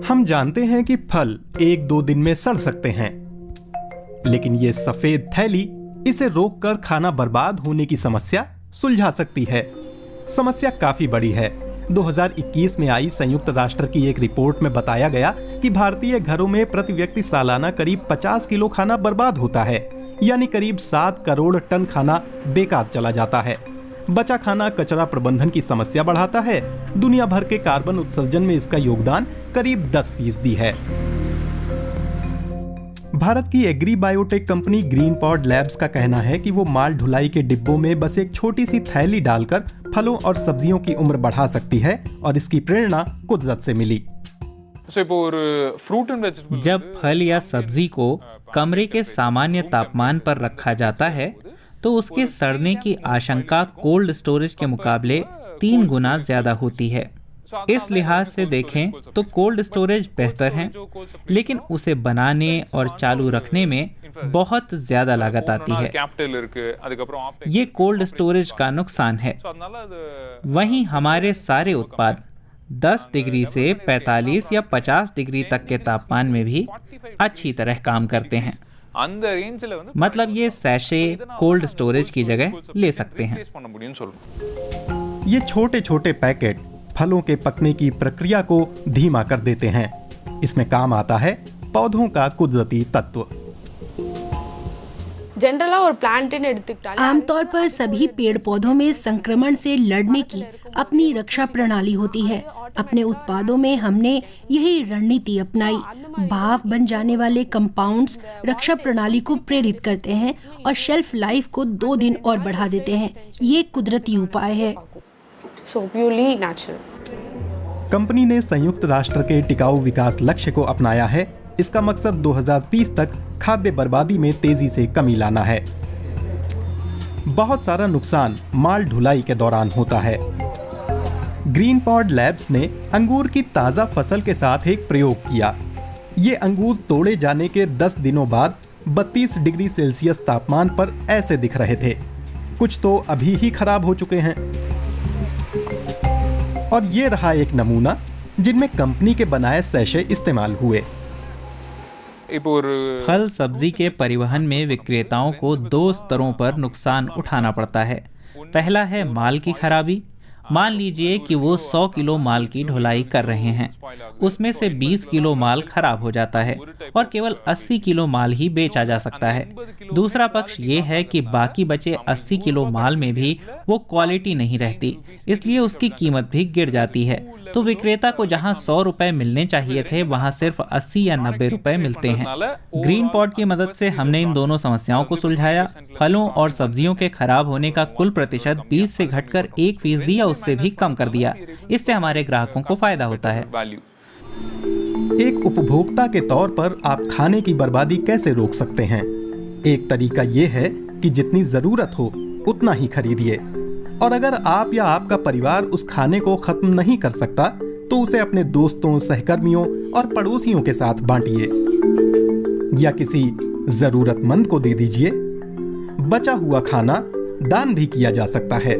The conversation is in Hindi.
हम जानते हैं कि फल एक दो दिन में सड़ सकते हैं, लेकिन ये सफेद थैली इसे रोककर खाना बर्बाद होने की समस्या सुलझा सकती है। समस्या काफी बड़ी है। 2021 में आई संयुक्त राष्ट्र की एक रिपोर्ट में बताया गया कि भारतीय घरों में प्रति व्यक्ति सालाना करीब 50 किलो खाना बर्बाद होता है, यानी करीब 7 करोड़ टन खाना बेकार चला जाता है। बचा खाना कचरा प्रबंधन की समस्या बढ़ाता है। दुनिया भर के कार्बन उत्सर्जन में इसका योगदान करीब 10% है। भारत की agri biotech company Green Pod Labs का कहना है कि वो माल ढुलाई के डिब्बों में बस एक छोटी सी थैली डालकर फलों और सब्जियों की उम्र बढ़ा सकती है और इसकी प्रेरणा कुदरत से मिली। जब फल या सब्जी को कमरे के सामान्य तापमान पर रखा जाता है तो उसके सड़ने की आशंका कोल्ड स्टोरेज के मुकाबले 3 गुना ज्यादा होती है। इस लिहाज से देखें तो कोल्ड स्टोरेज बेहतर है, लेकिन उसे बनाने और चालू रखने में बहुत ज्यादा लागत आती है। ये कोल्ड स्टोरेज का नुकसान है। वहीं हमारे सारे उत्पाद 10 डिग्री से 45 या 50 डिग्री तक के तापमान में भी अच्छी तरह काम करते हैं। मतलब ये सैशे कोल्ड स्टोरेज की जगह ले सकते हैं। ये छोटे छोटे पैकेट फलों के पकने की प्रक्रिया को धीमा कर देते हैं। इसमें काम आता है पौधों का कुदरती तत्व। आमतौर पर सभी पेड़ पौधों में संक्रमण से लड़ने की अपनी रक्षा प्रणाली होती है। अपने उत्पादों में हमने यही रणनीति अपनाई। भाप बन जाने वाले कंपाउंड्स रक्षा प्रणाली को प्रेरित करते हैं और शेल्फ लाइफ को 2 दिन और बढ़ा देते हैं। ये कुदरती उपाय है। कंपनी ने संयुक्त राष्ट्र के टिकाऊ विकास लक्ष्य को अपनाया है। इसका मकसद 2030 तक खाद्य बर्बादी में तेजी से कमी लाना है। बहुत सारा नुकसान माल ढुलाई के दौरान होता है। ग्रीन पॉड लैब्स ने अंगूर की ताजा फसल के साथ एक प्रयोग किया। ये अंगूर तोड़े जाने के 10 दिनों बाद 32 डिग्री सेल्सियस तापमान पर ऐसे दिख रहे थे। कुछ तो अभी ही खराब हो चुके हैं। और ये रहा एक नमूना जिनमें कंपनी के बनाए सैशे इस्तेमाल हुए। फल सब्जी के परिवहन में विक्रेताओं को 2 स्तरों पर नुकसान उठाना पड़ता है। पहला है माल की खराबी। मान लीजिए कि वो 100 किलो माल की ढुलाई कर रहे हैं, उसमें से 20 किलो माल खराब हो जाता है और केवल 80 किलो माल ही बेचा जा सकता है। दूसरा पक्ष ये है कि बाकी बचे 80 किलो माल में भी वो क्वालिटी नहीं रहती, इसलिए उसकी कीमत भी गिर जाती है। तो विक्रेता को जहां 100 रुपए मिलने चाहिए थे वहां सिर्फ 80 या 90 रुपए मिलते हैं। ग्रीन पॉड की मदद से हमने इन दोनों समस्याओं को सुलझाया। फलों और सब्जियों के खराब होने का कुल प्रतिशत 20 से घटकर 1% या उससे भी कम कर दिया। इससे हमारे ग्राहकों को फायदा होता है। एक उपभोक्ता के तौर पर आप खाने की बर्बादी कैसे रोक सकते हैं? एक तरीका ये है कि जितनी जरूरत हो उतना ही खरीदिए, और अगर आप या आपका परिवार उस खाने को खत्म नहीं कर सकता तो उसे अपने दोस्तों, सहकर्मियों और पड़ोसियों के साथ बांटिए या किसी जरूरतमंद को दे दीजिए। बचा हुआ खाना दान भी किया जा सकता है।